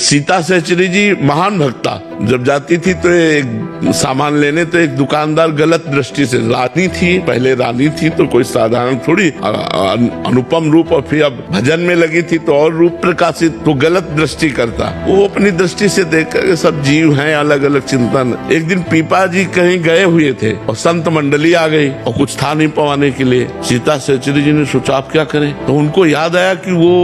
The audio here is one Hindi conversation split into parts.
सीता सहचरी जी महान भक्ता, जब जाती थी तो एक सामान लेने तो एक दुकानदार गलत दृष्टि से, रानी थी, पहले रानी थी तो कोई साधारण थोड़ी, अनुपम रूप, और फिर अब भजन में लगी थी तो और रूप प्रकाशित, तो गलत दृष्टि करता। वो अपनी दृष्टि से देख कर सब जीव हैं, अलग अलग चिंतन। एक दिन पीपा जी कहीं गए हुए थे और संत मंडली आ गई और कुछ था नहीं पवाने के लिए। सीता सहचरी जी ने सोचा आप क्या करें, तो उनको याद आया कि वो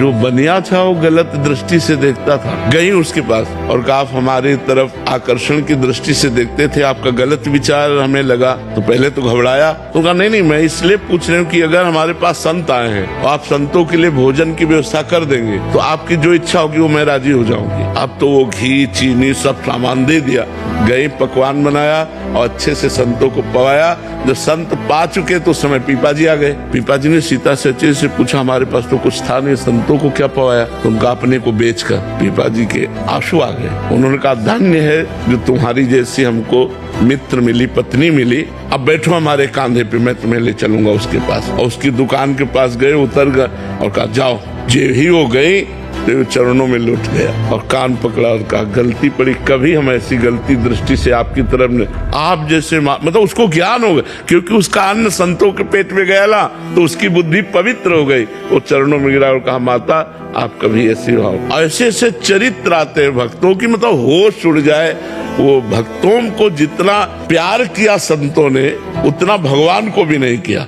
जो बनिया था वो गलत दृष्टि से देखता था। गई उसके पास और कहा आप हमारी तरफ आकर्षण की दृष्टि से देखते थे, आपका गलत विचार हमें लगा। तो पहले तो घबराया, तो कहा नहीं मैं इसलिए पूछ रही हूँ कि अगर हमारे पास संत आए हैं और आप संतों के लिए भोजन की व्यवस्था कर देंगे तो आपकी जो इच्छा होगी वो मैं राजी हो जाऊंगी। अब तो वो घी चीनी सब सामान दे दिया, गई पकवान बनाया और अच्छे से संतों को पवाया। जब संत पा चुके तो उस समय पीपा जी आ गए। पीपा जी ने सीता सहचरी से पूछा हमारे पास तो कुछ था नहीं, संतों को क्या पवाया? तो उनका अपने को बेचकर पीपा जी के आंसू आ गए। उन्होंने कहा धन्य है जो तुम्हारी जैसी हमको मित्र मिली, पत्नी मिली। अब बैठो हमारे कांधे पे, मैं तुम्हें ले चलूंगा उसके पास। और उसकी दुकान के पास गए, उतर गए और कहा जाओ। जे ही हो गई तो चरणों में लुट गया और कान पकड़ा और कहा गलती पड़ी, कभी हम ऐसी गलती दृष्टि से आपकी तरफ ने, आप जैसे मतलब उसको ज्ञान हो गया क्योंकि उसका अन्न संतों के पेट में गया ना, तो उसकी बुद्धि पवित्र हो गई। वो चरणों में गिरा और कहा माता आप कभी ऐसी हो। ऐसे ऐसे चरित्र आते हैं भक्तों की, मतलब होश उड़ जाए। वो भक्तों को जितना प्यार किया संतों ने उतना भगवान को भी नहीं किया।